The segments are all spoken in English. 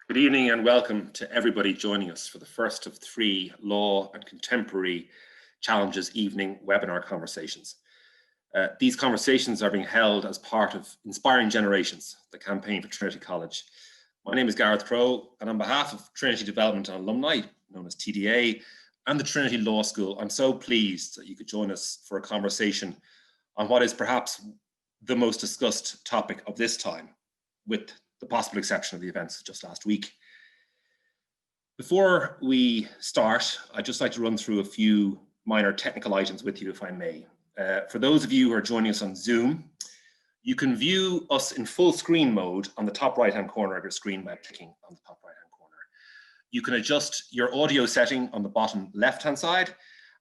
Good evening and welcome to everybody joining us for the first of 3 Law and Contemporary Challenges evening webinar conversations. These conversations are being held as part of Inspiring Generations, the campaign for Trinity College. My name is Gareth Crowe, and on behalf of Trinity Development and Alumni, known as TDA, and the Trinity Law School, I'm so pleased that you could join us for a conversation on what is perhaps the most discussed topic of this time, with the possible exception of the events just last week. Before we start, I'd just like to run through a few minor technical items with you, if I may. For those of you who are joining us on Zoom, you can view us in full screen mode on the top right-hand corner of your screen by clicking on the top right-hand corner. You can adjust your audio setting on the bottom left-hand side,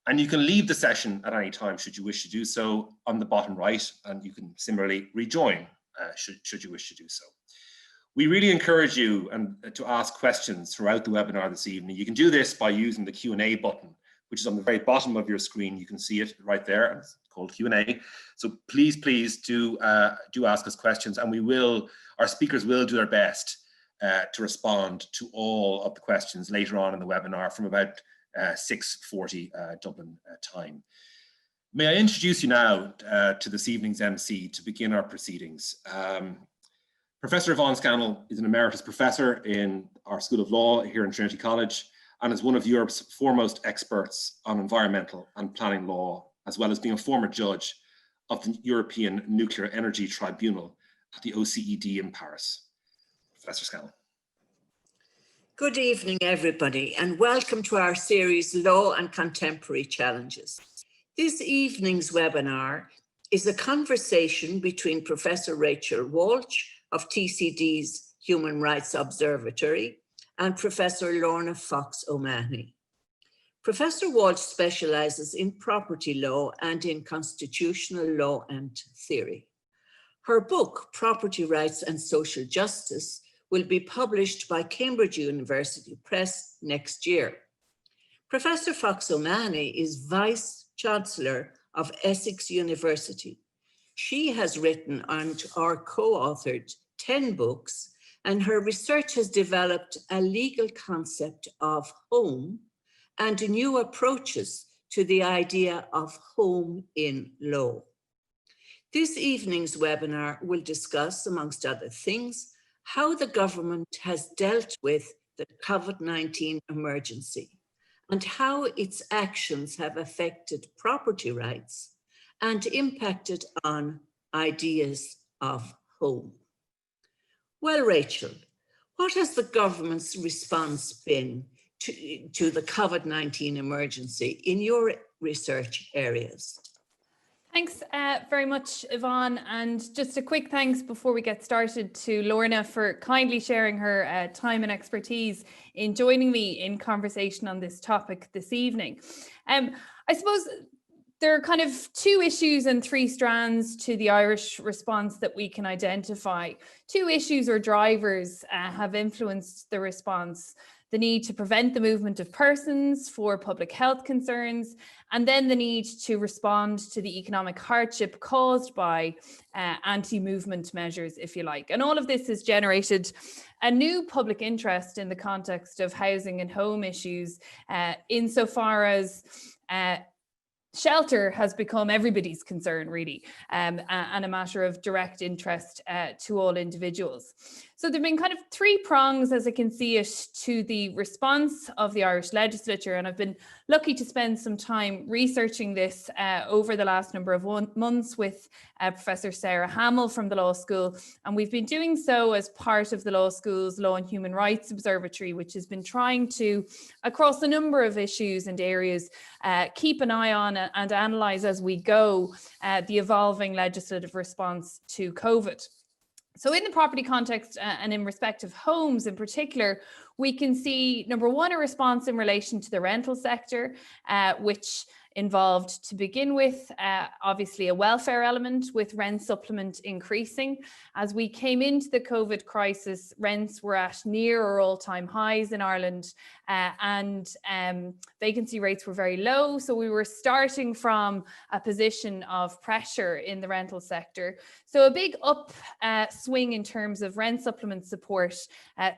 and you can leave the session at any time should you wish to do so on the bottom right, and you can similarly rejoin should you wish to do so. We really encourage you to ask questions throughout the webinar this evening. You can do this by using the Q&A button, which is on the very bottom of your screen. You can see it right there, and it's called Q&A. So please do ask us questions, and our speakers will do their best to respond to all of the questions later on in the webinar from about 6:40 Dublin time. May I introduce you now to this evening's MC to begin our proceedings. Professor Yvonne Scannell is an emeritus professor in our School of Law here in Trinity College and is one of Europe's foremost experts on environmental and planning law, as well as being a former judge of the European Nuclear Energy Tribunal at the OCED in Paris. Professor Scannell. Good evening, everybody, and welcome to our series Law and Contemporary Challenges. This evening's webinar is a conversation between Professor Rachel Walsh of TCD's Human Rights Observatory and Professor Lorna Fox O'Mahony. Professor Walsh specializes in property law and in constitutional law and theory. Her book, Property Rights and Social Justice, will be published by Cambridge University Press next year. Professor Fox O'Mahony is Vice Chancellor of Essex University. She has written or co-authored 10 books, and her research has developed a legal concept of home and new approaches to the idea of home in law. This evening's webinar will discuss, amongst other things, how the government has dealt with the COVID-19 emergency and how its actions have affected property rights and impacted on ideas of home. Well, Rachel, what has the government's response been to the COVID-19 emergency in your research areas? Thanks very much, Yvonne. And just a quick thanks before we get started to Lorna for kindly sharing her time and expertise in joining me in conversation on this topic this evening. I suppose there are kind of 2 issues and 3 strands to the Irish response that we can identify. 2 issues or drivers have influenced the response: the need to prevent the movement of persons for public health concerns, and then the need to respond to the economic hardship caused by anti-movement measures, if you like. And all of this has generated a new public interest in the context of housing and home issues, insofar as shelter has become everybody's concern, really, and a matter of direct interest to all individuals. So there have been kind of 3 prongs, as I can see it, to the response of the Irish legislature, and I've been lucky to spend some time researching this over the last number of months with Professor Sarah Hamill from the Law School, and we've been doing so as part of the Law School's Law and Human Rights Observatory, which has been trying to, across a number of issues and areas, keep an eye on and analyse as we go the evolving legislative response to COVID. So in the property context and in respect of homes in particular, we can see, number one, a response in relation to the rental sector, which involved to begin with, obviously a welfare element with rent supplement increasing. As we came into the COVID crisis, rents were at near or all-time highs in Ireland, and vacancy rates were very low. So we were starting from a position of pressure in the rental sector. So a big swing in terms of rent supplement support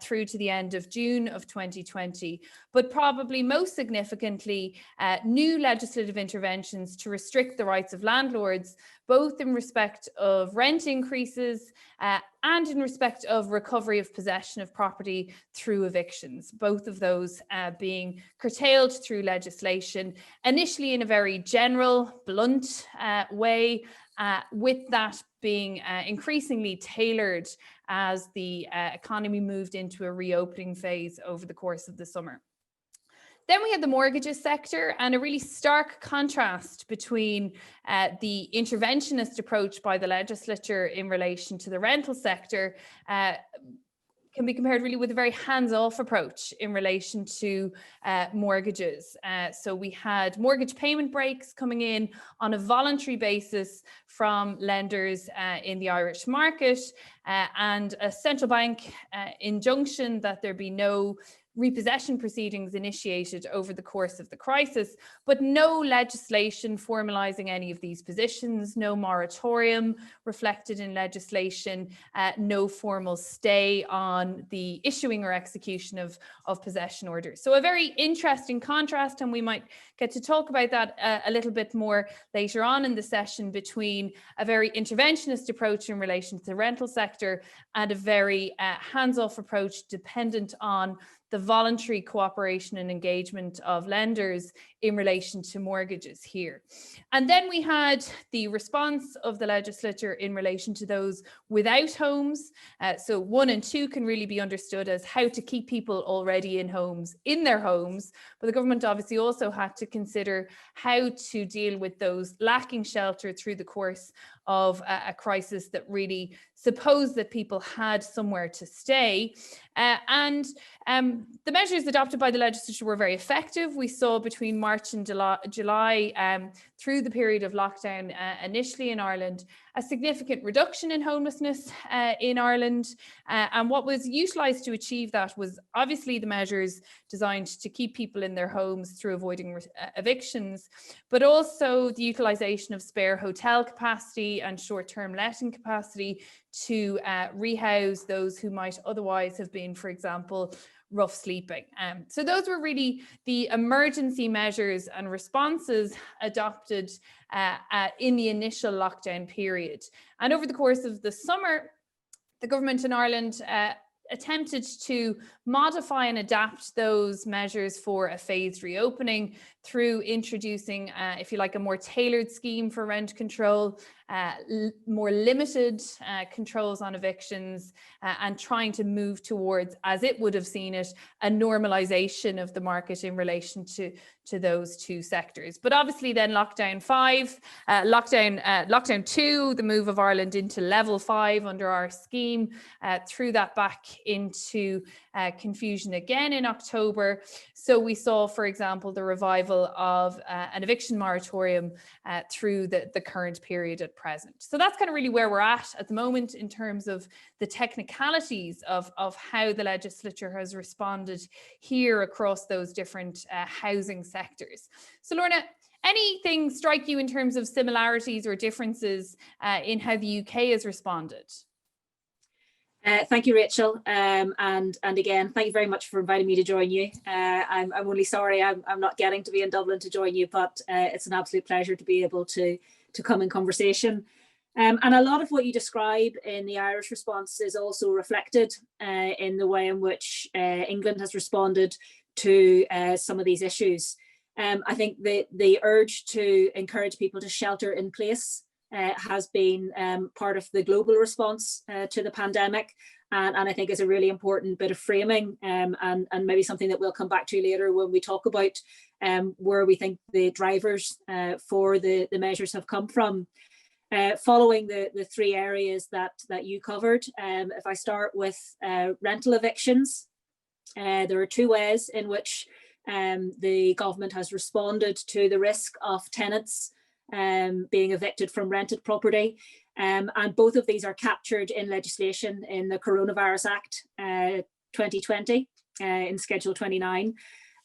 through to the end of June of 2020. But probably most significantly, new legislative interventions to restrict the rights of landlords, both in respect of rent increases and in respect of recovery of possession of property through evictions, both of those being curtailed through legislation, initially in a very general, blunt way, with that being increasingly tailored as the economy moved into a reopening phase over the course of the summer. Then we had the mortgages sector, and a really stark contrast between the interventionist approach by the legislature in relation to the rental sector can be compared really with a very hands-off approach in relation to mortgages. So we had mortgage payment breaks coming in on a voluntary basis from lenders in the Irish market, and a central bank injunction that there be no repossession proceedings initiated over the course of the crisis, but no legislation formalising any of these positions, no moratorium reflected in legislation, no formal stay on the issuing or execution of possession orders. So a very interesting contrast, and we might get to talk about that a little bit more later on in the session, between a very interventionist approach in relation to the rental sector and a very hands-off approach dependent on the voluntary cooperation and engagement of lenders in relation to mortgages here. And then we had the response of the legislature in relation to those without homes. So 1 and 2 can really be understood as how to keep people already in their homes. But the government obviously also had to consider how to deal with those lacking shelter through the course of a crisis that really supposed that people had somewhere to stay. The measures adopted by the legislature were very effective. We saw between March and July, through the period of lockdown initially in Ireland, a significant reduction in homelessness in Ireland. And what was utilised to achieve that was obviously the measures designed to keep people in their homes through avoiding evictions, but also the utilisation of spare hotel capacity and short-term letting capacity to rehouse those who might otherwise have been, for example, rough sleeping. So those were really the emergency measures and responses adopted in the initial lockdown period. And over the course of the summer, the government in Ireland attempted to modify and adapt those measures for a phased reopening through introducing, if you like, a more tailored scheme for rent control, more limited controls on evictions, and trying to move towards, as it would have seen it, a normalisation of the market in relation to those two sectors. But obviously then lockdown 2, the move of Ireland into level 5 under our scheme, threw that back into confusion again in October. So we saw, for example, the revival of an eviction moratorium through the current period at present. So that's kind of really where we're at the moment in terms of the technicalities of how the legislature has responded here across those different housing sectors. So Lorna, anything strike you in terms of similarities or differences in how the UK has responded? Thank you, Rachel, and again, thank you very much for inviting me to join you. I'm only sorry I'm not getting to be in Dublin to join you, but it's an absolute pleasure to be able to come in conversation. And a lot of what you describe in the Irish response is also reflected in the way in which England has responded to some of these issues. I think the urge to encourage people to shelter in place has been part of the global response to the pandemic, and I think is a really important bit of framing, and maybe something that we'll come back to later when we talk about where we think the drivers for the measures have come from. Following the three areas that you covered, if I start with rental evictions, there are two ways in which the government has responded to the risk of tenants being evicted from rented property. And both of these are captured in legislation in the Coronavirus Act 2020 in Schedule 29.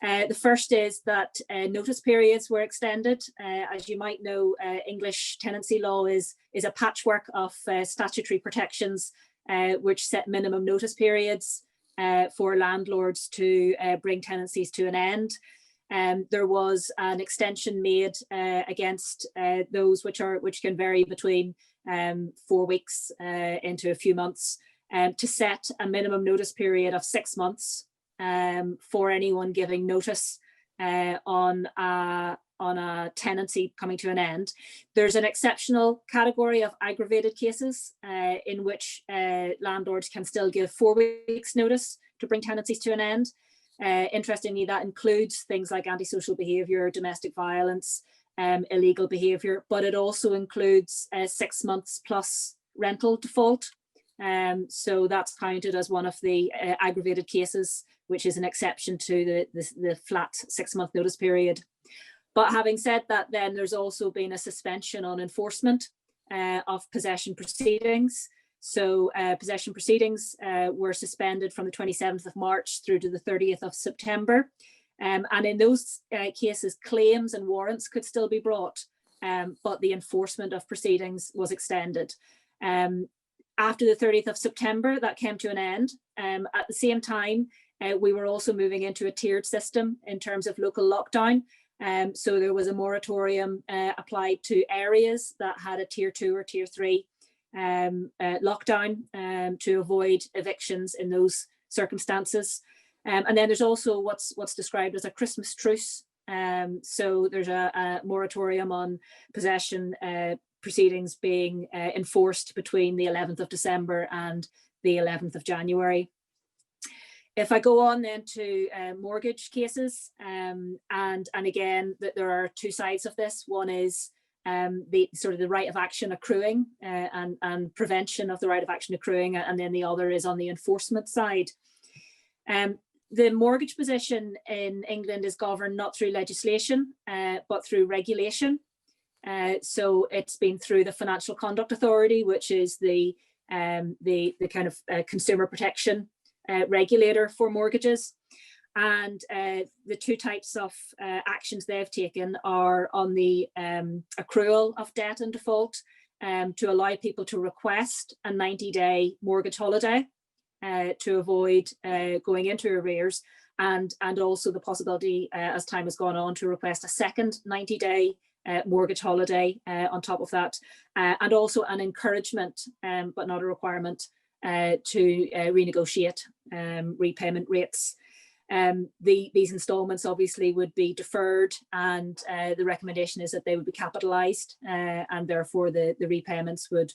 The first is that notice periods were extended. As you might know, English tenancy law is a patchwork of statutory protections which set minimum notice periods for landlords to bring tenancies to an end. There was an extension made against those which can vary between 4 weeks into a few months to set a minimum notice period of 6 months for anyone giving notice on a tenancy coming to an end. There's an exceptional category of aggravated cases in which landlords can still give 4 weeks notice to bring tenancies to an end. Interestingly, that includes things like antisocial behaviour, domestic violence, illegal behaviour, but it also includes 6 months plus rental default. So that's counted as one of the aggravated cases, which is an exception to the flat 6 month notice period. But having said that, then there's also been a suspension on enforcement of possession proceedings. So possession proceedings were suspended from the 27th of March through to the 30th of September. And in those cases, claims and warrants could still be brought, but the enforcement of proceedings was extended. After the 30th of September, that came to an end. At the same time, we were also moving into a tiered system in terms of local lockdown. So there was a moratorium applied to areas that had a tier 2 or tier 3 lockdown to avoid evictions in those circumstances. And then there's also what's described as a Christmas truce. So there's a moratorium on possession proceedings being enforced between the 11th of December and the 11th of January. If I go on then to mortgage cases, and again, that there are two sides of this. One is the right of action accruing and prevention of the right of action accruing, and then the other is on the enforcement side. The mortgage position in England is governed not through legislation, but through regulation. So it's been through the Financial Conduct Authority, which is the kind of consumer protection regulator for mortgages. And the two types of actions they've taken are on the accrual of debt and default to allow people to request a 90-day mortgage holiday to avoid going into arrears, and also the possibility, as time has gone on, to request a second 90-day mortgage holiday on top of that, and also an encouragement, but not a requirement, to renegotiate repayment rates. These instalments obviously would be deferred, and the recommendation is that they would be capitalised, and therefore the repayments would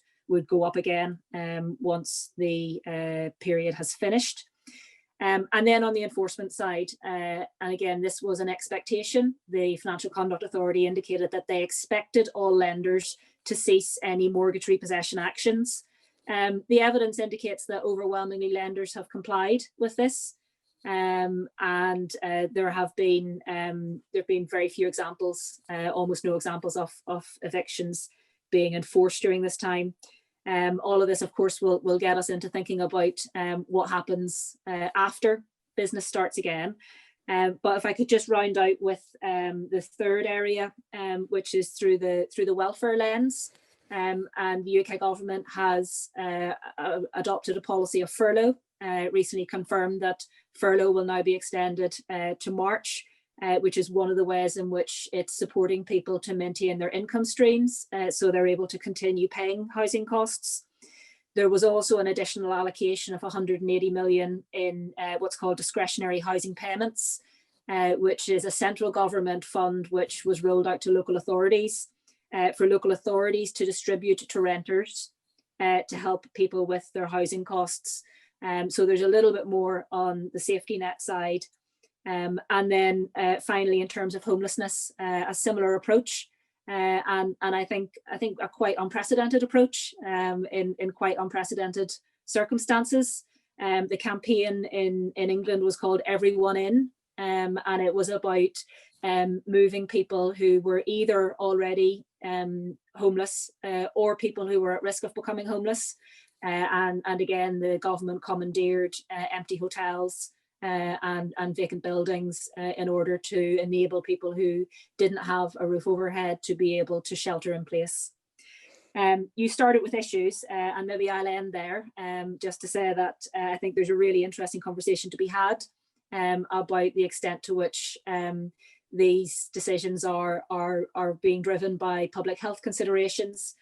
go up again once the period has finished. And then on the enforcement side, and again, this was an expectation. The Financial Conduct Authority indicated that they expected all lenders to cease any mortgage repossession actions. The evidence indicates that overwhelmingly lenders have complied with this. And there have been very few examples, almost no examples of evictions being enforced during this time. All of this, of course, will get us into thinking about what happens after business starts again. But if I could just round out with the third area, which is through the welfare lens. And the UK government has adopted a policy of furlough. Recently confirmed that furlough will now be extended to March, which is one of the ways in which it's supporting people to maintain their income streams, so they're able to continue paying housing costs. There was also an additional allocation of 180 million in what's called discretionary housing payments, which is a central government fund which was rolled out to local authorities for local authorities to distribute to renters to help people with their housing costs. So there's a little bit more on the safety net side. And then finally, in terms of homelessness, a similar approach, and I think a quite unprecedented approach in quite unprecedented circumstances. The campaign in England was called Everyone In, and it was about moving people who were either already homeless or people who were at risk of becoming homeless. And again, the government commandeered empty hotels and vacant buildings in order to enable people who didn't have a roof overhead to be able to shelter in place. You started with issues, and maybe I'll end there, just to say that I think there's a really interesting conversation to be had about the extent to which these decisions are being driven by public health considerations,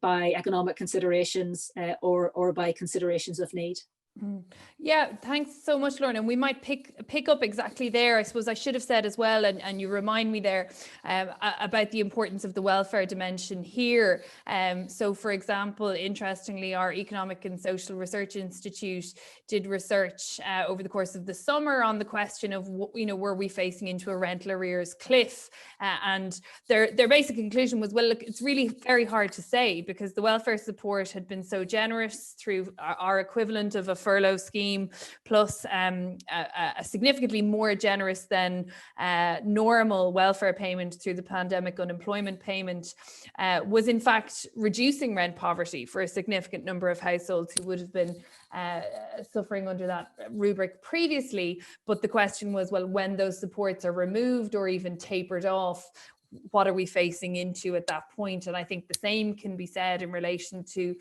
by economic considerations, or by considerations of need. Yeah, thanks so much, Lorna. And we might pick up exactly there. I suppose I should have said as well, and you remind me there about the importance of the welfare dimension here. So, for example, interestingly, our Economic and Social Research Institute did research over the course of the summer on the question of, were we facing into a rental arrears cliff? And their basic conclusion was, well, look, it's really very hard to say, because the welfare support had been so generous through our equivalent of a furlough scheme, plus a significantly more generous than normal welfare payment through the pandemic unemployment payment, was in fact reducing rent poverty for a significant number of households who would have been suffering under that rubric previously. But the question was, well, when those supports are removed or even tapered off, what are we facing into at that point? And I think the same can be said in relation to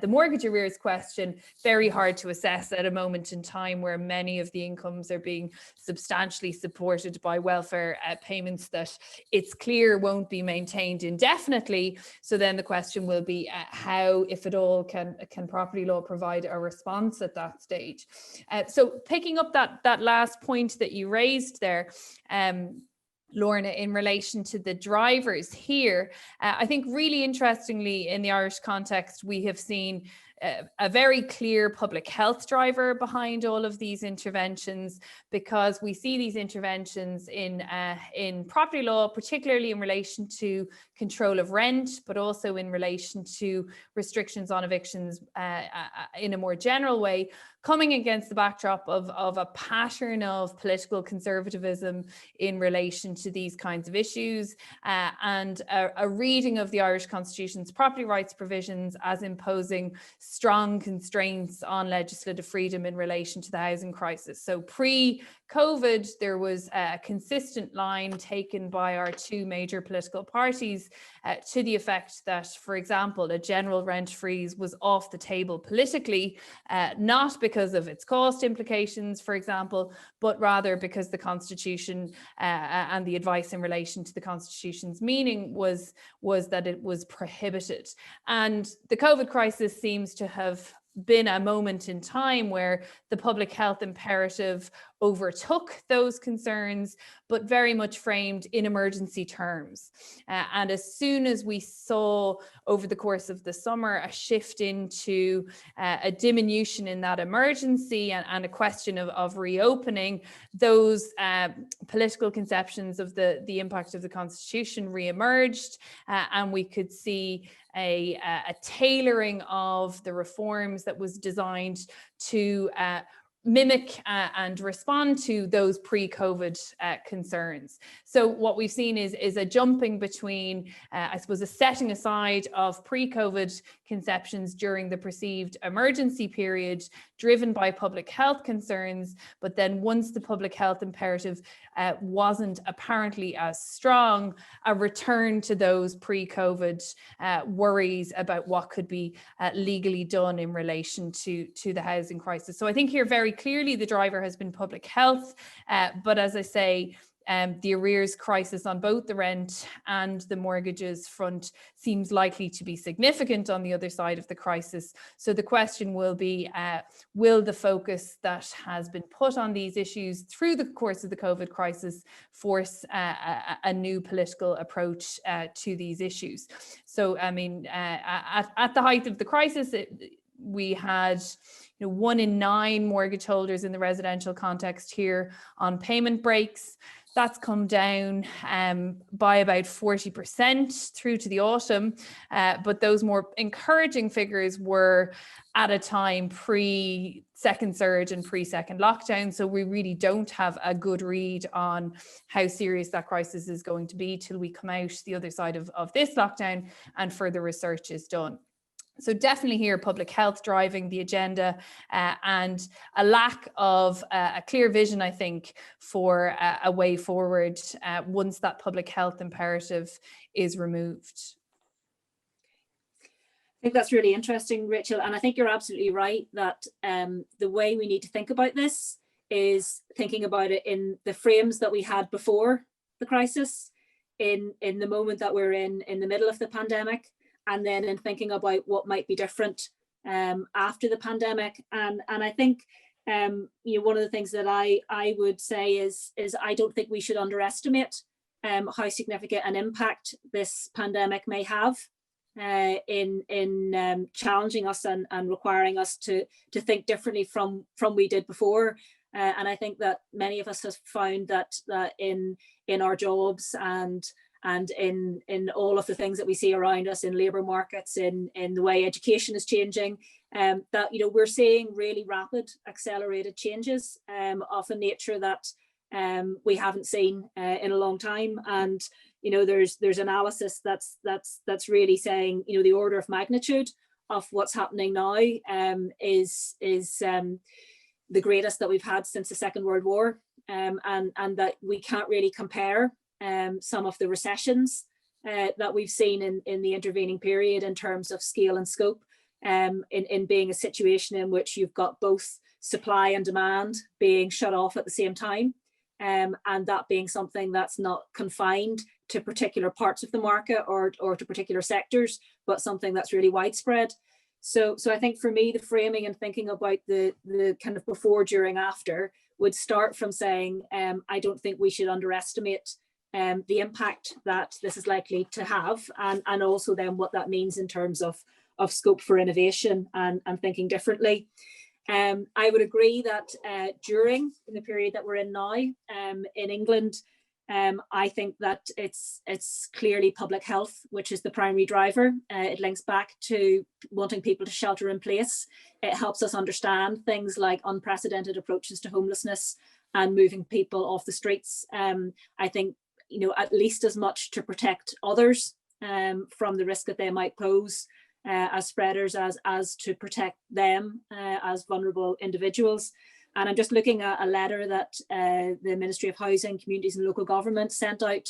the mortgage arrears question. Very hard to assess at a moment in time where many of the incomes are being substantially supported by welfare payments that it's clear won't be maintained indefinitely. So then the question will be how, if at all, can property law provide a response at that stage? So picking up that last point that you raised there, Lorna, in relation to the drivers here, I think really interestingly in the Irish context, we have seen a very clear public health driver behind all of these interventions, because we see these interventions in property law, particularly in relation to control of rent, but also in relation to restrictions on evictions in a more general way, coming against the backdrop of a pattern of political conservatism in relation to these kinds of issues, and a reading of the Irish Constitution's property rights provisions as imposing strong constraints on legislative freedom in relation to the housing crisis. So pre-COVID, there was a consistent line taken by our two major political parties to the effect that, for example, a general rent freeze was off the table politically, not because of its cost implications, for example, but rather because the Constitution and the advice in relation to the Constitution's meaning was that it was prohibited. And the COVID crisis seems to have been a moment in time where the public health imperative overtook those concerns, but very much framed in emergency terms. And as soon as we saw over the course of the summer a shift into a diminution in that emergency and a question of reopening, those political conceptions of the impact of the Constitution re-emerged, and we could see a tailoring of the reforms that was designed to mimic and respond to those pre-COVID concerns. So what we've seen is a jumping between, I suppose, a setting aside of pre-COVID conceptions during the perceived emergency period driven by public health concerns, but then once the public health imperative wasn't apparently as strong, a return to those pre-COVID worries about what could be legally done in relation to the housing crisis. So I think here very clearly the driver has been public health, but as I say, the arrears crisis on both the rent and the mortgages front seems likely to be significant on the other side of the crisis. So the question will be, will the focus that has been put on these issues through the course of the COVID crisis force a new political approach to these issues? So, I mean, at the height of the crisis, we had 1 in 9 mortgage holders in the residential context here on payment breaks. That's come down by about 40% through to the autumn. But those more encouraging figures were at a time pre-second surge and pre-second lockdown. So we really don't have a good read on how serious that crisis is going to be till we come out the other side of this lockdown and further research is done. So definitely here, public health driving the agenda and a lack of a clear vision, I think, for a way forward once that public health imperative is removed. I think that's really interesting, Rachel. And I think you're absolutely right that the way we need to think about this is thinking about it in the frames that we had before the crisis, in the moment that we're in the middle of the pandemic, and then in thinking about what might be different after the pandemic. And I think one of the things that I would say is I don't think we should underestimate how significant an impact this pandemic may have in challenging us and requiring us to think differently from we did before. And I think that many of us have found that in our jobs and in all of the things that we see around us in labour markets, in the way education is changing, that we're seeing really rapid, accelerated changes of a nature that we haven't seen in a long time. And there's analysis that's really saying the order of magnitude of what's happening now is the greatest that we've had since the Second World War, and that we can't really compare some of the recessions that we've seen in the intervening period in terms of scale and scope, in being a situation in which you've got both supply and demand being shut off at the same time, and that being something that's not confined to particular parts of the market or to particular sectors, but something that's really widespread. So I think for me, the framing and thinking about the kind of before, during, after would start from saying, I don't think we should underestimate the impact that this is likely to have, and also then what that means in terms of scope for innovation and thinking differently. I would agree that in the period that we're in now, in England, I think that it's clearly public health, which is the primary driver. It links back to wanting people to shelter in place. It helps us understand things like unprecedented approaches to homelessness and moving people off the streets. I think, at least as much to protect others from the risk that they might pose as spreaders as to protect them as vulnerable individuals. And I'm just looking at a letter that the Ministry of Housing, Communities and Local Government sent out,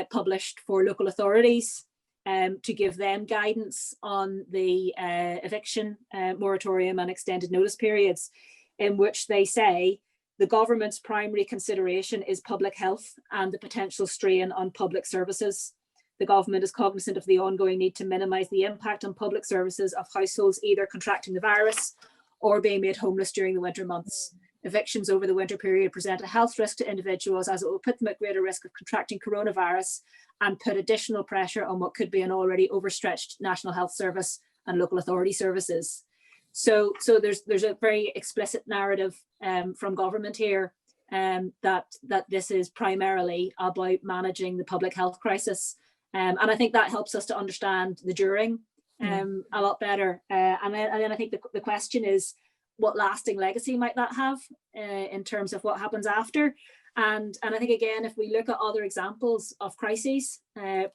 published for local authorities to give them guidance on the eviction moratorium and extended notice periods, in which they say the government's primary consideration is public health and the potential strain on public services. The government is cognizant of the ongoing need to minimise the impact on public services of households either contracting the virus or being made homeless during the winter months. Evictions over the winter period present a health risk to individuals, as it will put them at greater risk of contracting coronavirus and put additional pressure on what could be an already overstretched National Health Service and local authority services. So there's a very explicit narrative from government here that this is primarily about managing the public health crisis. And I think that helps us to understand the during a lot better. And then I think the question is, what lasting legacy might that have in terms of what happens after? And I think, again, if we look at other examples of crises,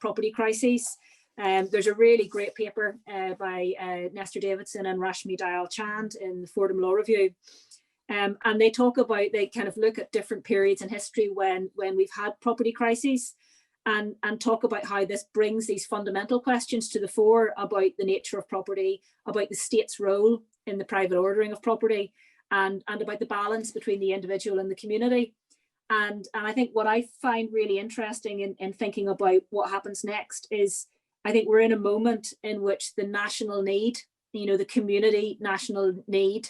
property crises, there's a really great paper by Nestor Davidson and Rashmi Dayal Chand in the Fordham Law Review. And they kind of look at different periods in history when we've had property crises, and talk about how this brings these fundamental questions to the fore about the nature of property, about the state's role in the private ordering of property, and about the balance between the individual and the community. And I think what I find really interesting in thinking about what happens next is, I think we're in a moment in which the national need, the community national need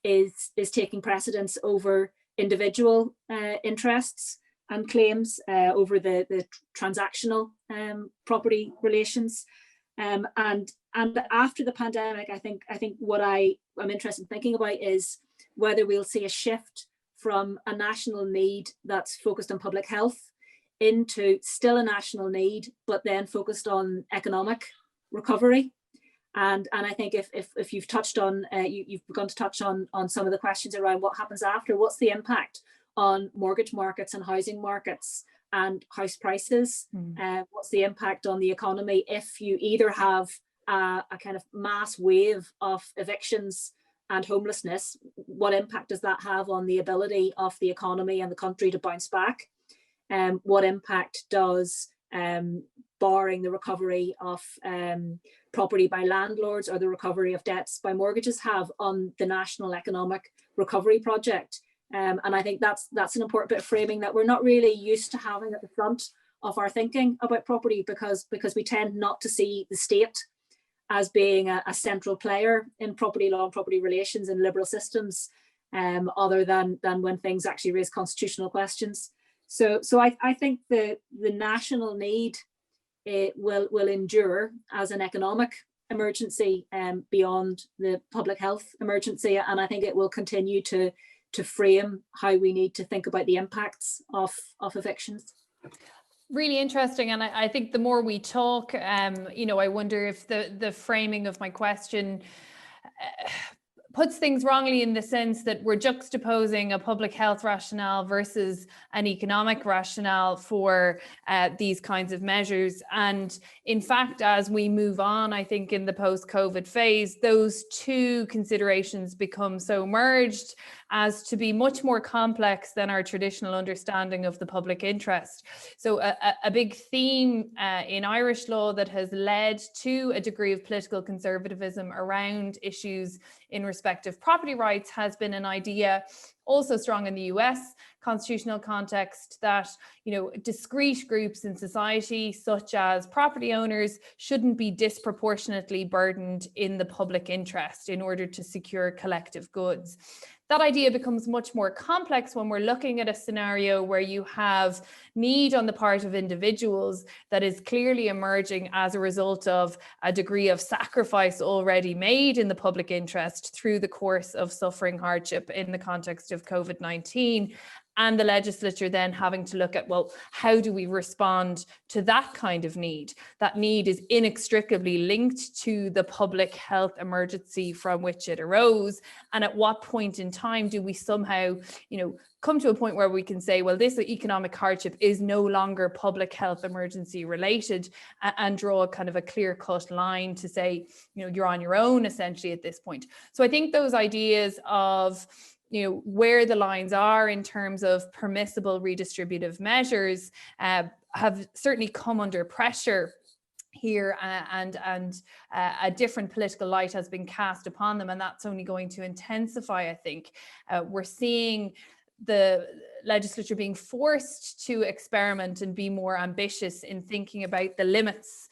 is taking precedence over individual interests and claims over the transactional property relations. And after the pandemic, I think what I'm interested in thinking about is whether we'll see a shift from a national need that's focused on public health into still a national need, but then focused on economic recovery. And I think if you've touched on, you've begun to touch on some of the questions around what happens after, what's the impact on mortgage markets and housing markets and house prices? What's the impact on the economy if you either have a kind of mass wave of evictions and homelessness? What impact does that have on the ability of the economy and the country to bounce back? What impact does barring the recovery of property by landlords or the recovery of debts by mortgages have on the national economic recovery project? And I think that's an important bit of framing that we're not really used to having at the front of our thinking about property, because we tend not to see the state as being a central player in property law and property relations in liberal systems, other than when things actually raise constitutional questions. So I think the national need will endure as an economic emergency beyond the public health emergency, and I think it will continue to frame how we need to think about the impacts of evictions. Really interesting, and I think the more we talk, I wonder if the framing of my question puts things wrongly in the sense that we're juxtaposing a public health rationale versus an economic rationale for these kinds of measures. And in fact, as we move on, I think in the post-COVID phase, those two considerations become so merged as to be much more complex than our traditional understanding of the public interest. So a big theme in Irish law that has led to a degree of political conservatism around issues in respect of property rights has been an idea, also strong in the US constitutional context, that discrete groups in society, such as property owners, shouldn't be disproportionately burdened in the public interest in order to secure collective goods. That idea becomes much more complex when we're looking at a scenario where you have need on the part of individuals that is clearly emerging as a result of a degree of sacrifice already made in the public interest through the course of suffering hardship in the context of COVID-19. And the legislature then having to look at, well, how do we respond to that kind of need? That need is inextricably linked to the public health emergency from which it arose. And at what point in time do we somehow, come to a point where we can say, well, this economic hardship is no longer public health emergency related, and draw a kind of a clear-cut line to say, you're on your own essentially at this point. So I think those ideas of where the lines are in terms of permissible redistributive measures have certainly come under pressure here, and a different political light has been cast upon them, and that's only going to intensify, I think. We're seeing the legislature being forced to experiment and be more ambitious in thinking about the limits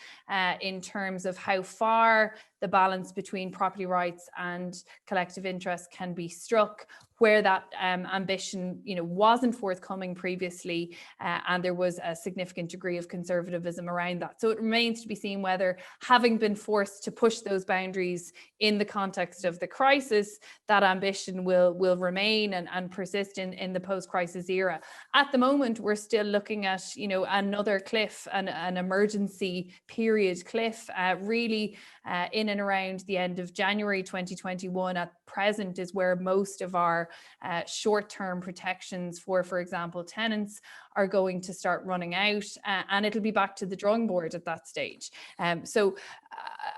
in terms of how far the balance between property rights and collective interest can be struck, where that ambition wasn't forthcoming previously, and there was a significant degree of conservatism around that. So it remains to be seen whether, having been forced to push those boundaries in the context of the crisis, that ambition will remain and persist in the post-crisis era. At the moment, we're still looking at another cliff, an emergency period cliff, really in and around the end of January 2021 at present is where most of our short-term protections for example, tenants are going to start running out, and it'll be back to the drawing board at that stage. So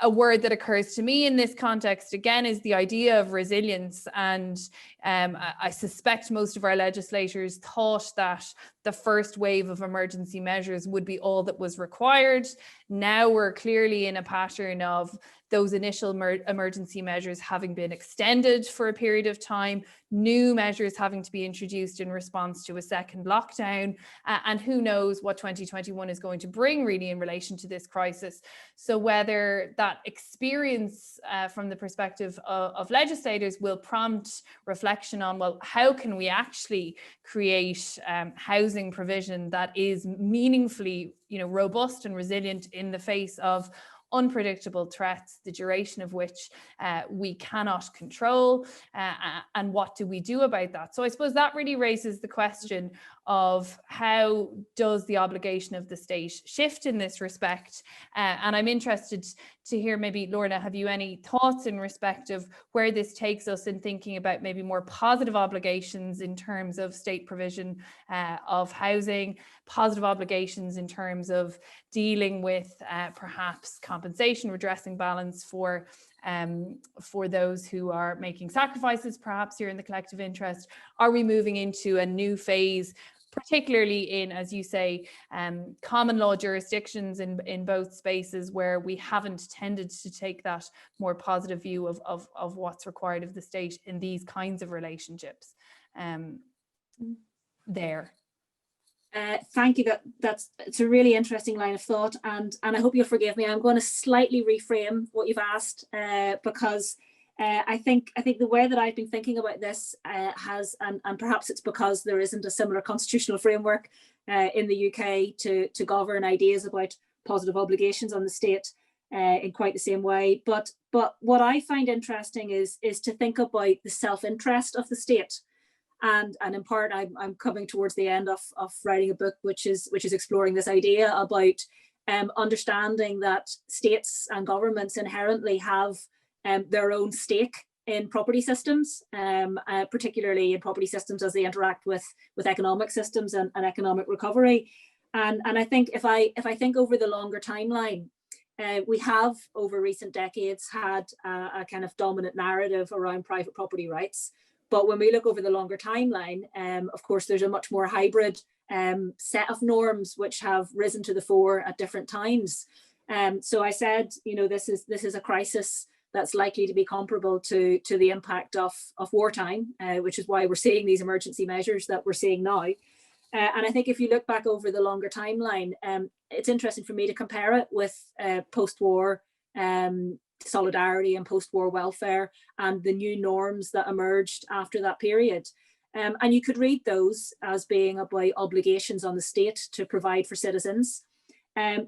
a word that occurs to me in this context again is the idea of resilience, and I suspect most of our legislators thought that the first wave of emergency measures would be all that was required. Now we're clearly in a pattern of those initial emergency measures having been extended for a period of time, new measures having to be introduced in response to a second lockdown, and who knows what 2021 is going to bring really in relation to this crisis. So whether that experience from the perspective of legislators will prompt reflection on, well, how can we actually create housing provision that is meaningfully robust and resilient in the face of unpredictable threats, the duration of which we cannot control, and what do we do about that? So I suppose that really raises the question of how does the obligation of the state shift in this respect? And I'm interested to hear, maybe Lorna, have you any thoughts in respect of where this takes us in thinking about maybe more positive obligations in terms of state provision of housing, positive obligations in terms of dealing with perhaps compensation, redressing balance for those who are making sacrifices, perhaps here in the collective interest? Are we moving into a new phase, particularly in, as you say, common law jurisdictions in both spaces, where we haven't tended to take that more positive view of what's required of the state in these kinds of relationships there? Thank you. It's a really interesting line of thought, and I hope you'll forgive me. I'm going to slightly reframe what you've asked, because I think the way that I've been thinking about this has, and perhaps it's because there isn't a similar constitutional framework in the UK to govern ideas about positive obligations on the state in quite the same way. But what I find interesting is to think about the self-interest of the state. And in part, I'm coming towards the end of writing a book which is exploring this idea about understanding that states and governments inherently have their own stake in property systems, particularly in property systems as they interact with economic systems and economic recovery. And I think if I think over the longer timeline, we have over recent decades had a kind of dominant narrative around private property rights. But when we look over the longer timeline, of course, there's a much more hybrid set of norms which have risen to the fore at different times. So I said, this is a crisis that's likely to be comparable to the impact of wartime, which is why we're seeing these emergency measures that we're seeing now. And I think if you look back over the longer timeline, it's interesting for me to compare it with post-war solidarity and post-war welfare and the new norms that emerged after that period. And you could read those as being about obligations on the state to provide for citizens.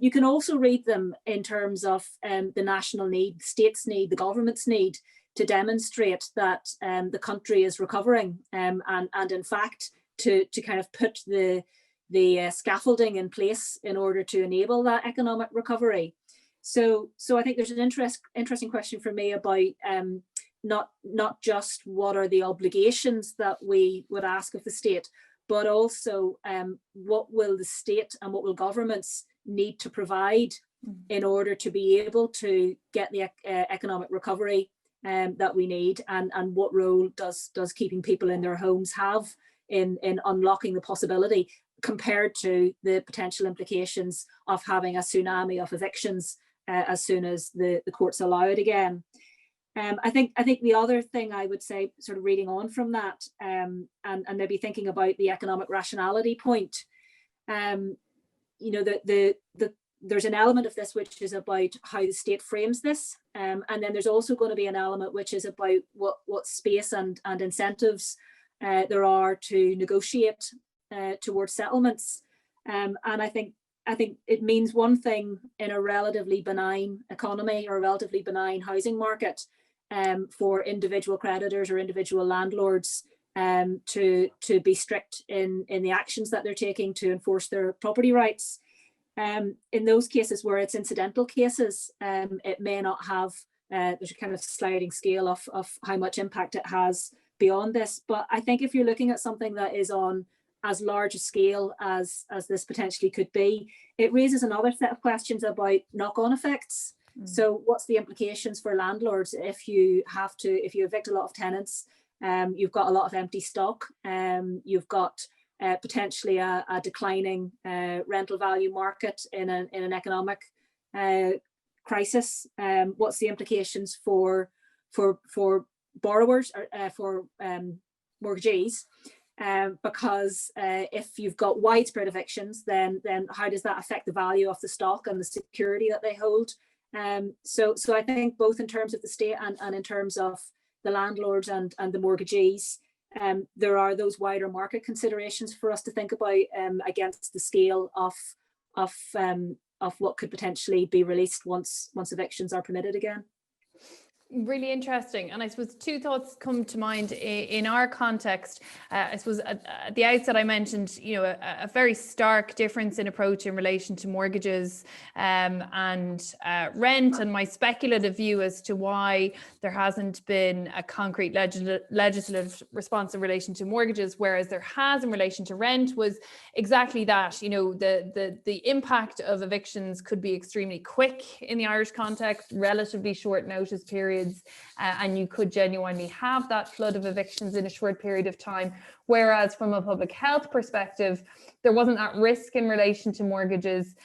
You can also read them in terms of the national need, the state's need, the government's need to demonstrate that the country is recovering, and in fact to kind of put the scaffolding in place in order to enable that economic recovery. So I think there's an interesting question for me about not just what are the obligations that we would ask of the state, but also what will the state and what will governments need to provide in order to be able to get the economic recovery that we need, and what role does keeping people in their homes have in unlocking the possibility, compared to the potential implications of having a tsunami of evictions as soon as the courts allow it again. I think the other thing I would say, sort of reading on from that, and maybe thinking about the economic rationality point, there's an element of this which is about how the state frames this, and then there's also going to be an element which is about what space and incentives there are to negotiate towards settlements. And I think it means one thing in a relatively benign economy or a relatively benign housing market for individual creditors or individual landlords to be strict in the actions that they're taking to enforce their property rights. In those cases where it's incidental cases, it may not have, there's a kind of sliding scale of how much impact it has beyond this. But I think if you're looking at something that is on as large a scale as this potentially could be, it raises another set of questions about knock-on effects. So what's the implications for landlords if you evict a lot of tenants, you've got a lot of empty stock, you've got potentially a declining rental value market in an economic crisis. What's the implications for borrowers or for mortgagees? Because if you've got widespread evictions, then how does that affect the value of the stock and the security that they hold? So I think both in terms of the state and in terms of the landlords and the mortgagees, there are those wider market considerations for us to think about against the scale of what could potentially be released once evictions are permitted again. Really interesting. And I suppose two thoughts come to mind in our context. I suppose at the outset I mentioned, a very stark difference in approach in relation to mortgages and rent, and my speculative view as to why there hasn't been a concrete legislative response in relation to mortgages, whereas there has in relation to rent, was exactly that. The impact of evictions could be extremely quick in the Irish context, relatively short notice periods. And you could genuinely have that flood of evictions in a short period of time. Whereas from a public health perspective, there wasn't that risk in relation to mortgages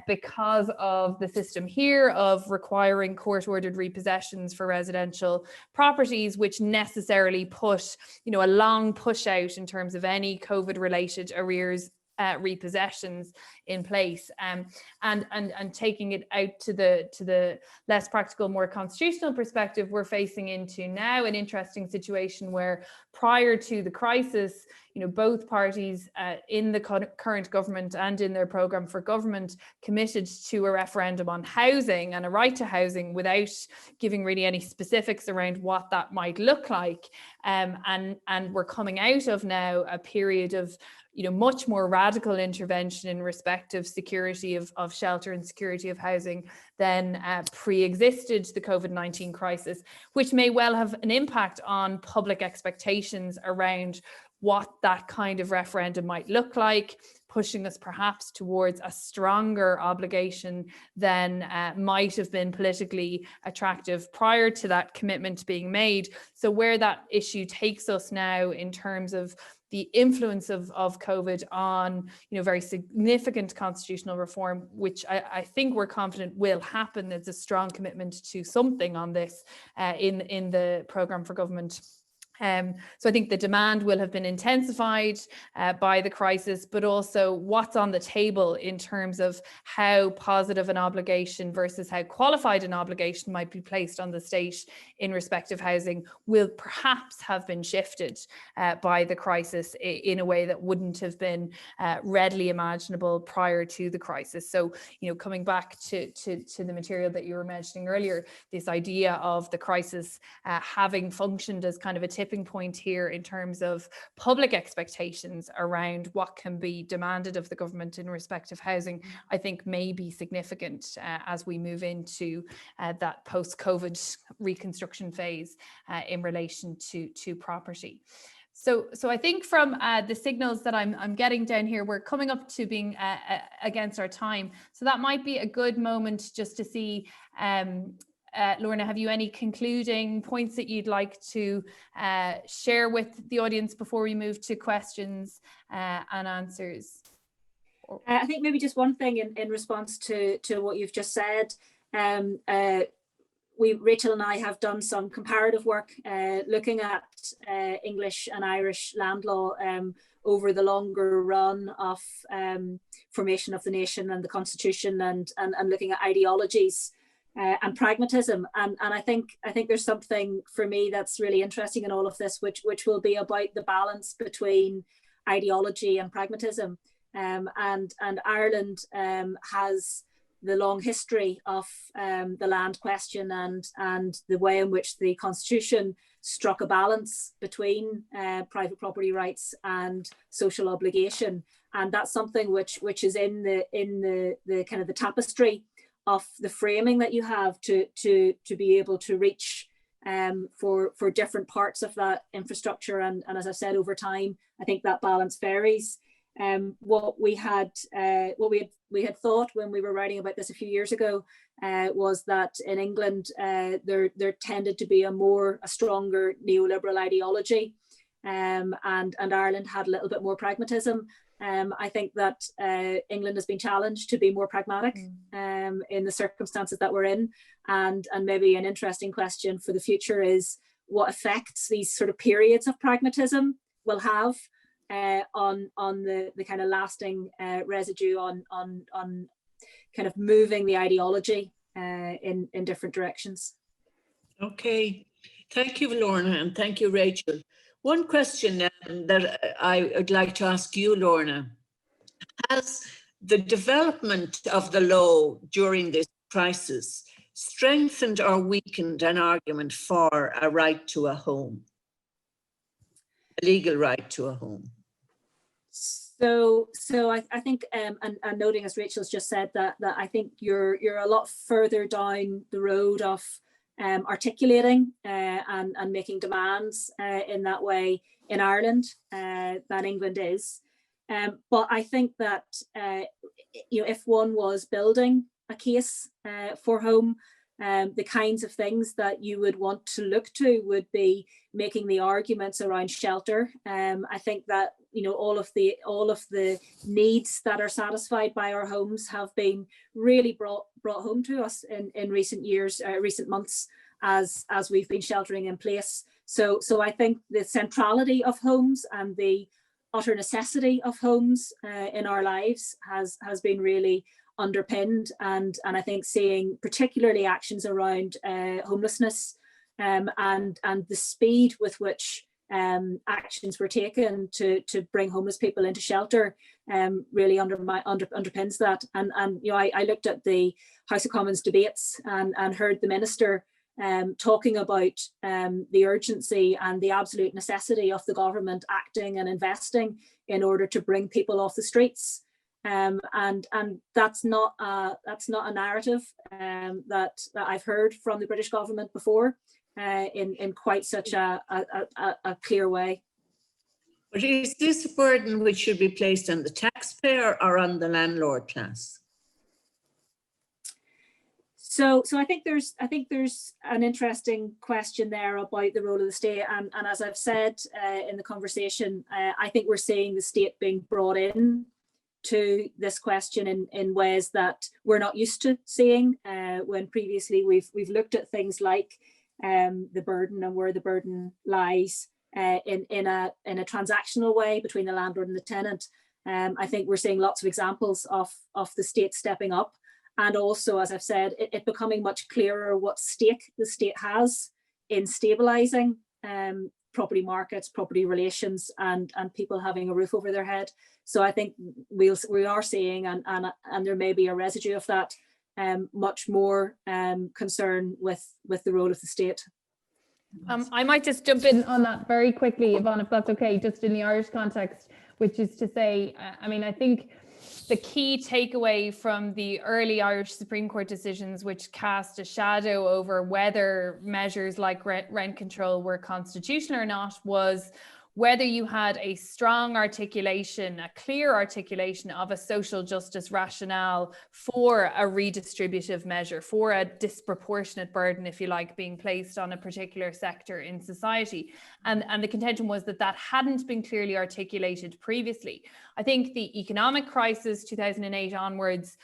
because of the system here of requiring court-ordered repossessions for residential properties, which necessarily put, a long push out in terms of any COVID-related arrears repossessions in place, and taking it out to the less practical, more constitutional perspective, we're facing into now an interesting situation where prior to the crisis, both parties in the current government and in their programme for government committed to a referendum on housing and a right to housing without giving really any specifics around what that might look like, and we're coming out of now a period of much more radical intervention in respect of security of shelter and security of housing than pre-existed the COVID-19 crisis, which may well have an impact on public expectations around what that kind of referendum might look like, pushing us perhaps towards a stronger obligation than might have been politically attractive prior to that commitment being made. So where that issue takes us now in terms of the influence of COVID on, very significant constitutional reform, which I think we're confident will happen. There's a strong commitment to something on this in the programme for government. So I think the demand will have been intensified by the crisis, but also what's on the table in terms of how positive an obligation versus how qualified an obligation might be placed on the state in respect of housing will perhaps have been shifted by the crisis in a way that wouldn't have been readily imaginable prior to the crisis. So, coming back to the material that you were mentioning earlier, this idea of the crisis having functioned as kind of a tipping point here in terms of public expectations around what can be demanded of the government in respect of housing, I think may be significant as we move into that post-COVID reconstruction phase in relation to property. So I think from the signals that I'm getting down here, we're coming up to being against our time. So that might be a good moment just to see, Lorna, have you any concluding points that you'd like to share with the audience before we move to questions and answers? I think maybe just one thing in response to what you've just said. Rachel and I have done some comparative work looking at English and Irish land law over the longer run of formation of the nation and the constitution, and looking at ideologies and pragmatism. And I think there's something for me that's really interesting in all of this, which will be about the balance between ideology and pragmatism. And Ireland has the long history of the land question and the way in which the Constitution struck a balance between private property rights and social obligation, and that's something which is in the kind of the tapestry of the framing that you have to be able to reach for different parts of that infrastructure, and as I said, over time I think that balance varies. What we had thought when we were writing about this a few years ago was that in England there tended to be a stronger neoliberal ideology, and Ireland had a little bit more pragmatism. I think that England has been challenged to be more pragmatic in the circumstances that we're in, and maybe an interesting question for the future is what effects these sort of periods of pragmatism will have on the kind of lasting residue on kind of moving the ideology in different directions. Okay, thank you, Lorna, and thank you, Rachel. One question that I would like to ask you, Lorna. Has The development of the law during this crisis strengthened or weakened an argument for a right to a home, a legal right to a home. So I think, and noting, as Rachel's just said, that I think you're a lot further down the road of articulating and making demands in that way in Ireland than England is. But I think that if one was building a case for home, the kinds of things that you would want to look to would be making the arguments around shelter. I think that all of the needs that are satisfied by our homes have been really brought home to us in recent years, recent months, as we've been sheltering in place. So I think the centrality of homes and the utter necessity of homes in our lives has been really underpinned, and I think seeing particularly actions around homelessness and the speed with which actions were taken to bring homeless people into shelter really underpins that. And I looked at the House of Commons debates and heard the Minister talking about the urgency and the absolute necessity of the government acting and investing in order to bring people off the streets. And that's not a narrative that I've heard from the British government before in quite such a clear way. But is this a burden which should be placed on the taxpayer or on the landlord class? So I think there's an interesting question there about the role of the state, and as I've said in the conversation, I think we're seeing the state being brought in to this question in ways that we're not used to seeing. When previously we've looked at things like the burden and where the burden lies in a transactional way between the landlord and the tenant. I think we're seeing lots of examples of the state stepping up, and also, as I've said, it becoming much clearer what stake the state has in stabilising property markets, property relations, and people having a roof over their head. So I think we are seeing, and there may be a residue of that, much more concern with the role of the state. I might just jump in on that very quickly, Yvonne, if that's okay, just in the Irish context, which is to say, I think the key takeaway from the early Irish Supreme Court decisions, which cast a shadow over whether measures like rent control were constitutional or not, was whether you had a strong articulation, a clear articulation of a social justice rationale for a redistributive measure, for a disproportionate burden, if you like, being placed on a particular sector in society. And the contention was that hadn't been clearly articulated previously. I think the economic crisis, 2008 onwards,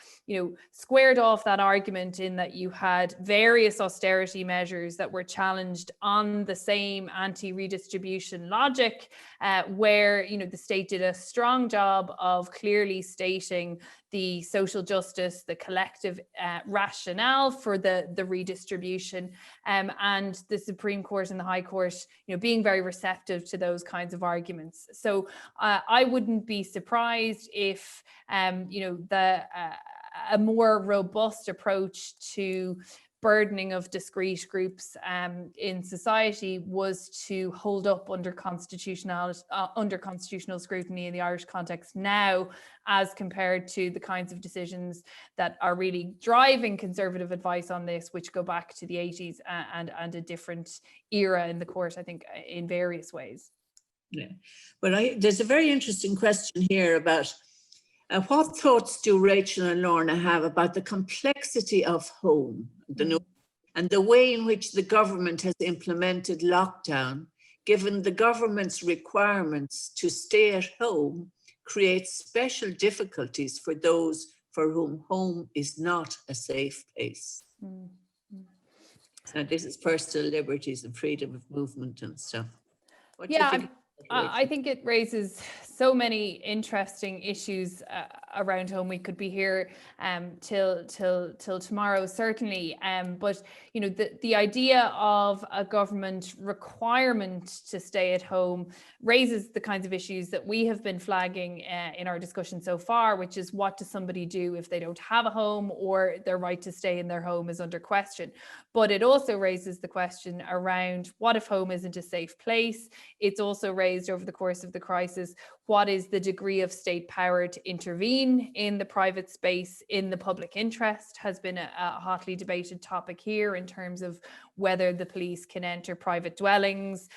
squared off that argument in that you had various austerity measures that were challenged on the same anti-redistribution logic, where the state did a strong job of clearly stating the social justice, the collective rationale for the redistribution, and the Supreme Court and the High Court, being very receptive to those kinds of arguments. So I wouldn't be surprised if, a more robust approach to burdening of discrete groups in society was to hold up under constitutional scrutiny in the Irish context now, as compared to the kinds of decisions that are really driving conservative advice on this, which go back to the 80s and a different era in the court, I think, in various ways. Yeah, well, there's a very interesting question here about what thoughts do Rachel and Lorna have about the complexity of home, and the way in which the government has implemented lockdown, given the government's requirements to stay at home, creates special difficulties for those for whom home is not a safe place. And this is personal liberties and freedom of movement and stuff. What do you think? I think it raises so many interesting issues. around home. We could be here till tomorrow, certainly. But you know, the idea of a government requirement to stay at home raises the kinds of issues that we have been flagging in our discussion so far, which is, what does somebody do if they don't have a home or their right to stay in their home is under question? But it also raises the question around, what if home isn't a safe place? It's also raised over the course of the crisis, what is the degree of state power to intervene in the private space in the public interest? Has been a hotly debated topic here, in terms of whether the police can enter private dwellings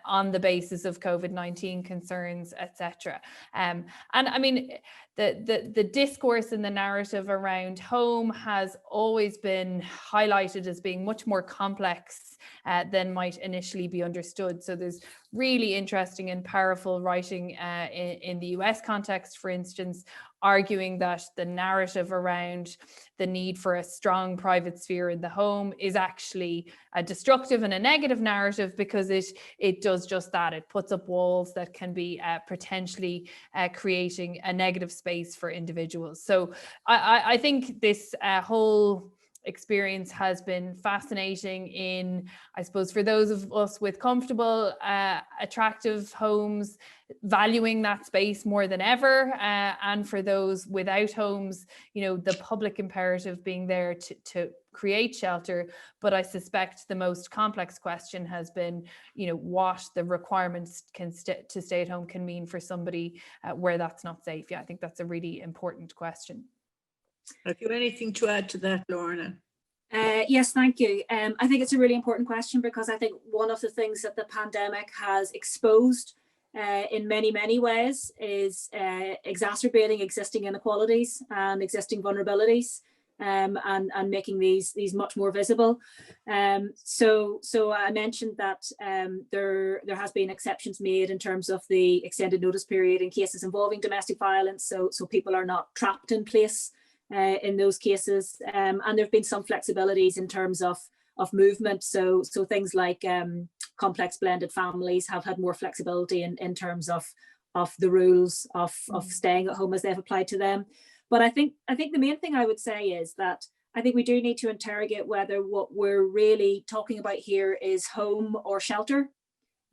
on the basis of COVID-19 concerns, etc. And I mean, the discourse and the narrative around home has always been highlighted as being much more complex than might initially be understood. So there's really interesting and powerful writing in the US context, for instance, arguing that the narrative around the need for a strong private sphere in the home is actually a destructive and a negative narrative, because it does just that. It puts up walls that can be potentially creating a negative space for individuals. So I think this whole experience has been fascinating in, I suppose, for those of us with comfortable, attractive homes, valuing that space more than ever, and for those without homes, you know, the public imperative being there to create shelter. But I suspect the most complex question has been, you know, what the requirements to stay at home can mean for somebody where that's not safe. Yeah, I think that's a really important question. Have you anything to add to that, Lorna? Yes, thank you. I think it's a really important question, because I think one of the things that the pandemic has exposed in many, many ways is exacerbating existing inequalities and existing vulnerabilities, and making these much more visible. So I mentioned that there has been exceptions made in terms of the extended notice period in cases involving domestic violence, so people are not trapped in place in those cases, and there have been some flexibilities in terms of movement. So things like complex blended families have had more flexibility in terms of the rules of staying at home as they've applied to them. But I think the main thing I would say is that I think we do need to interrogate whether what we're really talking about here is home or shelter.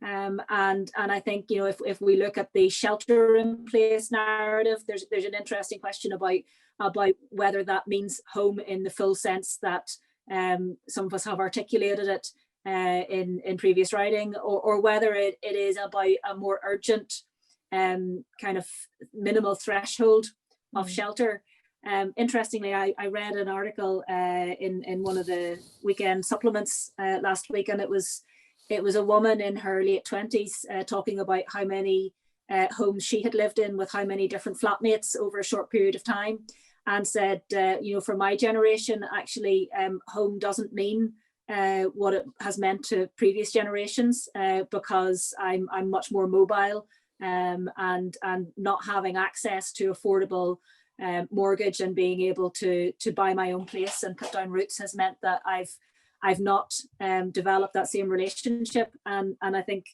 And I think, you know, if we look at the shelter in place narrative, there's an interesting question about whether that means home in the full sense that some of us have articulated it in previous writing, or whether it is about a more urgent kind of minimal threshold of shelter. Interestingly, I read an article in one of the weekend supplements last week, and it was a woman in her late 20s talking about how many homes she had lived in with how many different flatmates over a short period of time, and said, you know, for my generation, actually, home doesn't mean what it has meant to previous generations, because I'm much more mobile, and not having access to affordable mortgage and being able to buy my own place and put down roots has meant that I've not developed that same relationship, and I think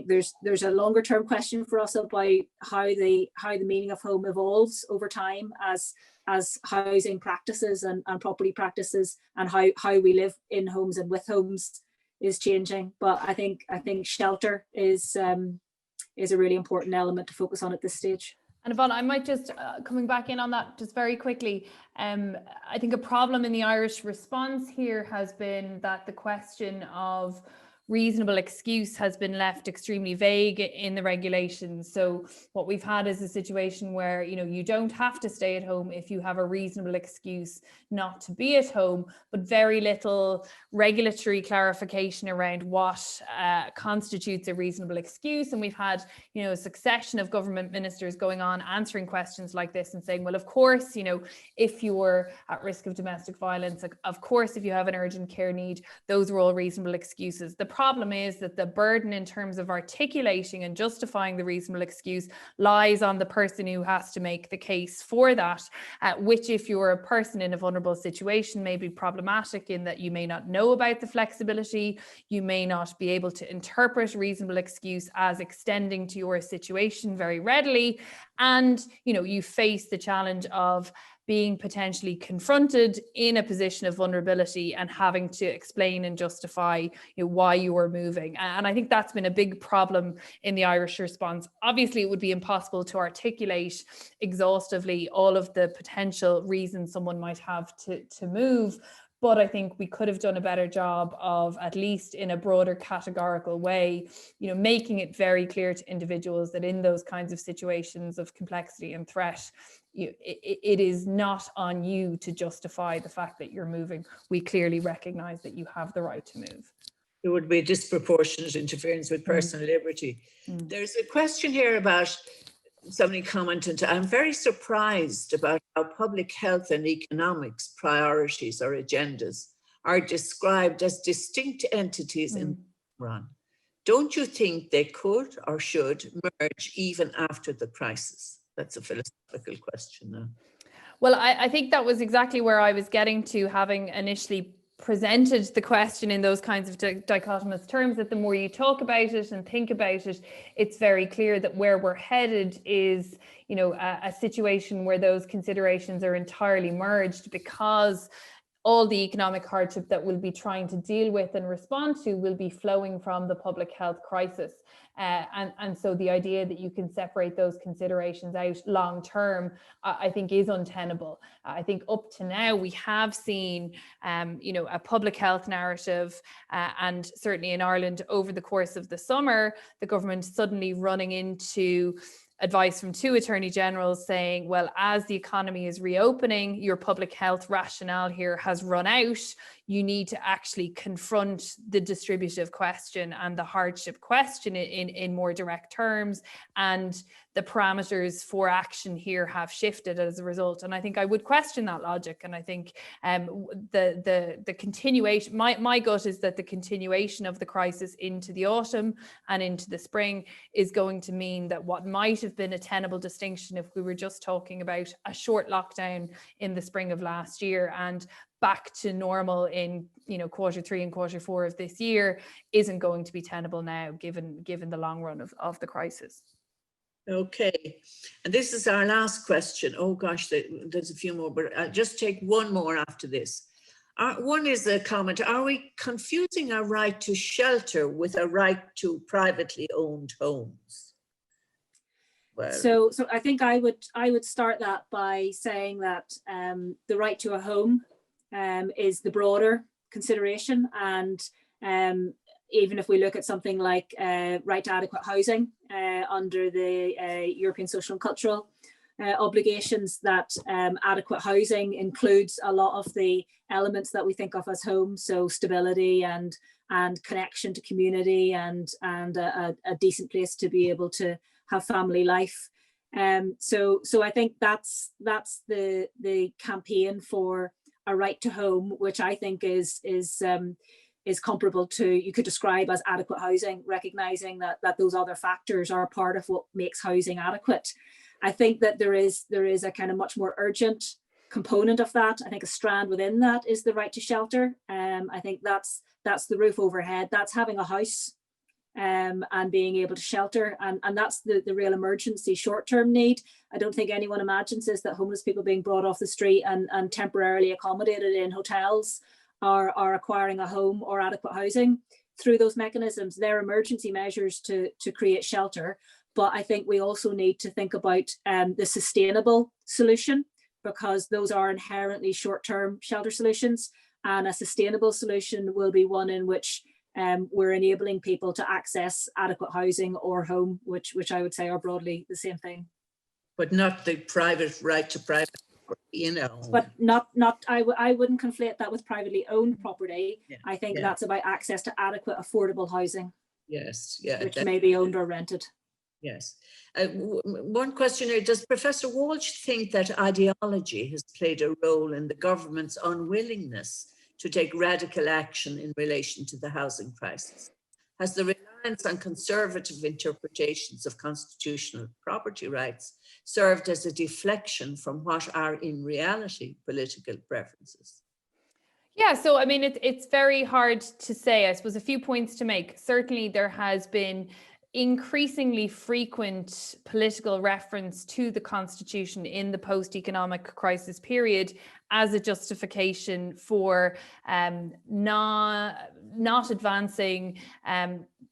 there's a longer term question for us about how the meaning of home evolves over time as housing practices and property practices, and how we live in homes and with homes is changing. But I think shelter is a really important element to focus on at this stage. And Yvonne, I might just, coming back in on that just very quickly, I think a problem in the Irish response here has been that the question of reasonable excuse has been left extremely vague in the regulations. So what we've had is a situation where, you know, you don't have to stay at home if you have a reasonable excuse not to be at home, but very little regulatory clarification around what constitutes a reasonable excuse. And we've had, you know, a succession of government ministers going on answering questions like this and saying, well, of course, you know, if you're at risk of domestic violence, of course, if you have an urgent care need, those are all reasonable excuses. The problem is that the burden in terms of articulating and justifying the reasonable excuse lies on the person who has to make the case for that, which, if you're a person in a vulnerable situation, may be problematic in that you may not know about the flexibility, you may not be able to interpret reasonable excuse as extending to your situation very readily, and you face the challenge of being potentially confronted in a position of vulnerability and having to explain and justify why you are moving. And I think that's been a big problem in the Irish response. Obviously, it would be impossible to articulate exhaustively all of the potential reasons someone might have to move. But I think we could have done a better job of, at least in a broader categorical way, making it very clear to individuals that in those kinds of situations of complexity and threat, it is not on you to justify the fact that you're moving. We clearly recognize that you have the right to move. It would be disproportionate interference with personal liberty. There's a question here about somebody commented, I'm very surprised about how public health and economics priorities or agendas are described as distinct entities in the run. Don't you think they could or should merge even after the crisis? That's a philosophical question now. Well, I think that was exactly where I was getting to, having initially presented the question in those kinds of dichotomous terms, that the more you talk about it and think about it, it's very clear that where we're headed is, a situation where those considerations are entirely merged, because all the economic hardship that we'll be trying to deal with and respond to will be flowing from the public health crisis. And so the idea that you can separate those considerations out long term, I think, is untenable. I think up to now we have seen, a public health narrative, and certainly in Ireland over the course of the summer, the government suddenly running into advice from two attorney generals saying, well, as the economy is reopening, your public health rationale here has run out. You need to actually confront the distributive question and the hardship question in more direct terms. And the parameters for action here have shifted as a result. And I think I would question that logic. And I think the continuation, my gut is that the continuation of the crisis into the autumn and into the spring is going to mean that what might have been a tenable distinction if we were just talking about a short lockdown in the spring of last year and back to normal in Q3 and Q4 of this year isn't going to be tenable now, given the long run of the crisis. Okay, and this is our last question. Oh gosh, there's a few more, but I'll just take one more after this. One is a comment: are we confusing our right to shelter with a right to privately owned homes? Well, so I think I would start that by saying that the right to a home is the broader consideration, and even if we look at something like right to adequate housing under the European social and cultural obligations, that adequate housing includes a lot of the elements that we think of as home, so stability and connection to community and a decent place to be able to have family life. So I think that's the campaign for a right to home, which I think is comparable to, you could describe as adequate housing, recognizing that those other factors are part of what makes housing adequate. I think that there is a kind of much more urgent component of that. I think a strand within that is the right to shelter. I think that's the roof overhead, that's having a house and being able to shelter, and that's the real emergency short-term need. I don't think anyone imagines is that homeless people being brought off the street and temporarily accommodated in hotels are acquiring a home or adequate housing through those mechanisms. They're emergency measures to create shelter, but I think we also need to think about the sustainable solution, because those are inherently short-term shelter solutions, and a sustainable solution will be one in which we're enabling people to access adequate housing or home, which I would say are broadly the same thing. But not the private right to private, But not I wouldn't conflate that with privately owned property. Yeah. I think that's about access to adequate, affordable housing. Yes, yeah. Which may be owned or rented. Yes. One question here: does Professor Walsh think that ideology has played a role in the government's unwillingness to take radical action in relation to the housing crisis? Has the reliance on conservative interpretations of constitutional property rights served as a deflection from what are in reality political preferences? Yeah, so I mean, it's very hard to say. I suppose a few points to make. Certainly there has been increasingly frequent political reference to the Constitution in the post-economic crisis period as a justification for not advancing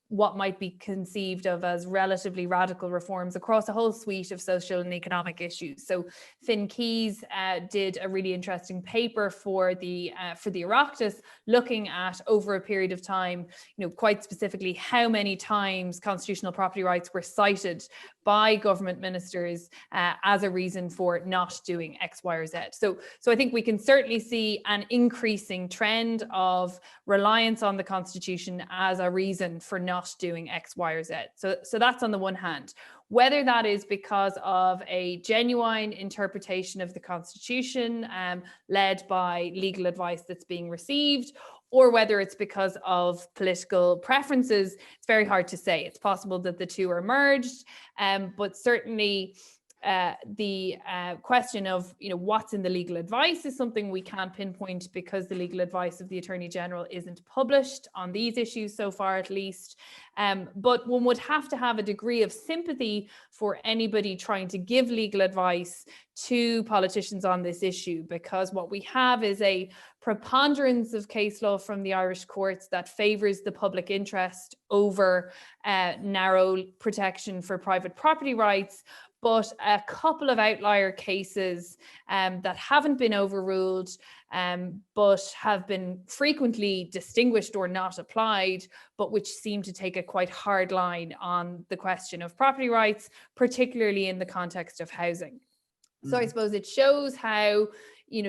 what might be conceived of as relatively radical reforms across a whole suite of social and economic issues. So Finn Keyes did a really interesting paper for the Oireachtas, looking at over a period of time, quite specifically how many times constitutional property rights were cited by government ministers as a reason for not doing X, Y, or Z. So I think we can certainly see an increasing trend of reliance on the Constitution as a reason for not doing X, Y, or Z. So that's on the one hand. Whether that is because of a genuine interpretation of the Constitution led by legal advice that's being received, or whether it's because of political preferences, it's very hard to say. It's possible that the two are merged, but certainly the question of what's in the legal advice is something we can't pinpoint, because the legal advice of the Attorney General isn't published on these issues so far, at least. But one would have to have a degree of sympathy for anybody trying to give legal advice to politicians on this issue, because what we have is a preponderance of case law from the Irish courts that favours the public interest over narrow protection for private property rights, but a couple of outlier cases that haven't been overruled, but have been frequently distinguished or not applied, but which seem to take a quite hard line on the question of property rights, particularly in the context of housing. So I suppose it shows how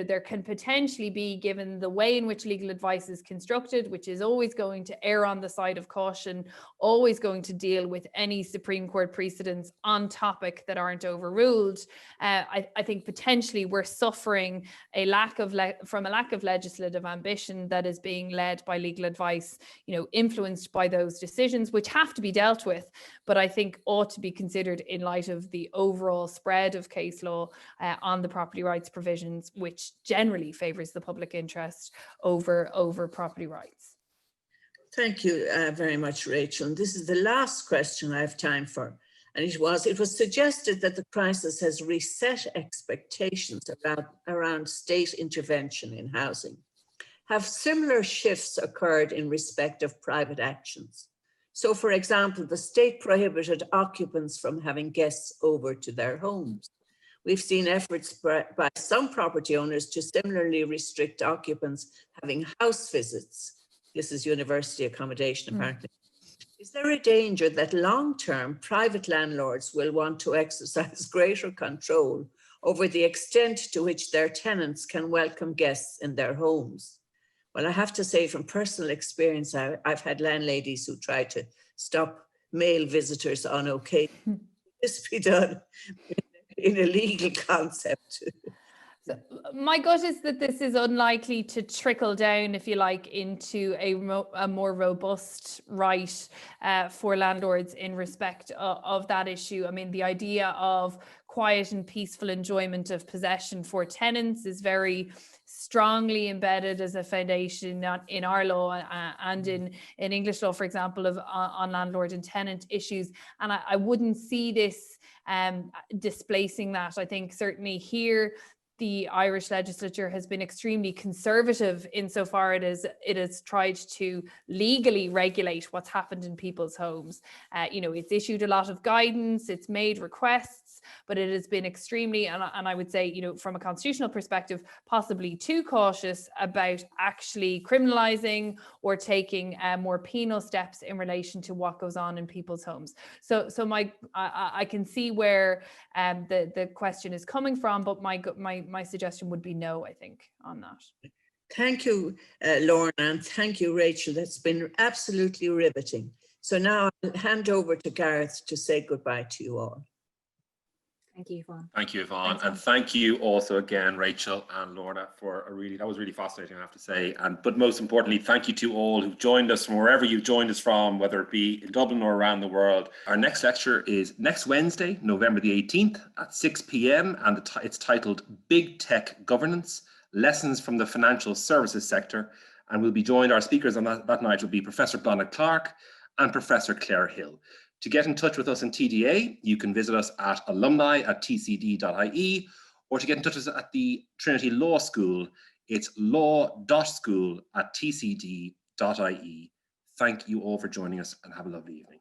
there can potentially be, given the way in which legal advice is constructed, which is always going to err on the side of caution, always going to deal with any Supreme Court precedents on topic that aren't overruled. I think potentially we're suffering from a lack of legislative ambition that is being led by legal advice, influenced by those decisions, which have to be dealt with, but I think ought to be considered in light of the overall spread of case law on the property rights provisions, which generally favours the public interest over property rights. Thank you very much, Rachel. And this is the last question I have time for. And it was suggested that the crisis has reset expectations around state intervention in housing. Have similar shifts occurred in respect of private actions? So, for example, the state prohibited occupants from having guests over to their homes. We've seen efforts by some property owners to similarly restrict occupants having house visits. This is university accommodation, apparently. Is there a danger that long-term private landlords will want to exercise greater control over the extent to which their tenants can welcome guests in their homes? Well, I have to say from personal experience, I've had landladies who try to stop male visitors on occasion. This be done in a legal concept. So my gut is that this is unlikely to trickle down, if you like, into a more robust right for landlords in respect of that issue. I mean, the idea of quiet and peaceful enjoyment of possession for tenants is very strongly embedded as a foundation in our law and in English law, for example, on landlord and tenant issues. And I wouldn't see this displacing that. I think certainly here, the Irish legislature has been extremely conservative insofar it has tried to legally regulate what's happened in people's homes. It's issued a lot of guidance, it's made requests, but it has been extremely, and I would say, from a constitutional perspective, possibly too cautious about actually criminalizing or taking more penal steps in relation to what goes on in people's homes. So I can see where the question is coming from, but my suggestion would be no, I think, on that. Thank you, Lorna, and thank you, Rachel. That's been absolutely riveting. So now I'll hand over to Gareth to say goodbye to you all. Thank you, Yvonne. Thank you, Yvonne. Thanks, and thank you also again, Rachel and Lorna, for that was really fascinating, I have to say. But most importantly, thank you to all who've joined us from wherever you've joined us from, whether it be in Dublin or around the world. Our next lecture is next Wednesday, November the 18th at 6 p.m. and it's titled Big Tech Governance, Lessons from the Financial Services Sector. And we'll be joined, our speakers on that night will be Professor Donna Clark and Professor Claire Hill. To get in touch with us in TDA, you can visit us at alumni@tcd.ie, or to get in touch with us at the Trinity Law School, it's law.school@tcd.ie. Thank you all for joining us and have a lovely evening.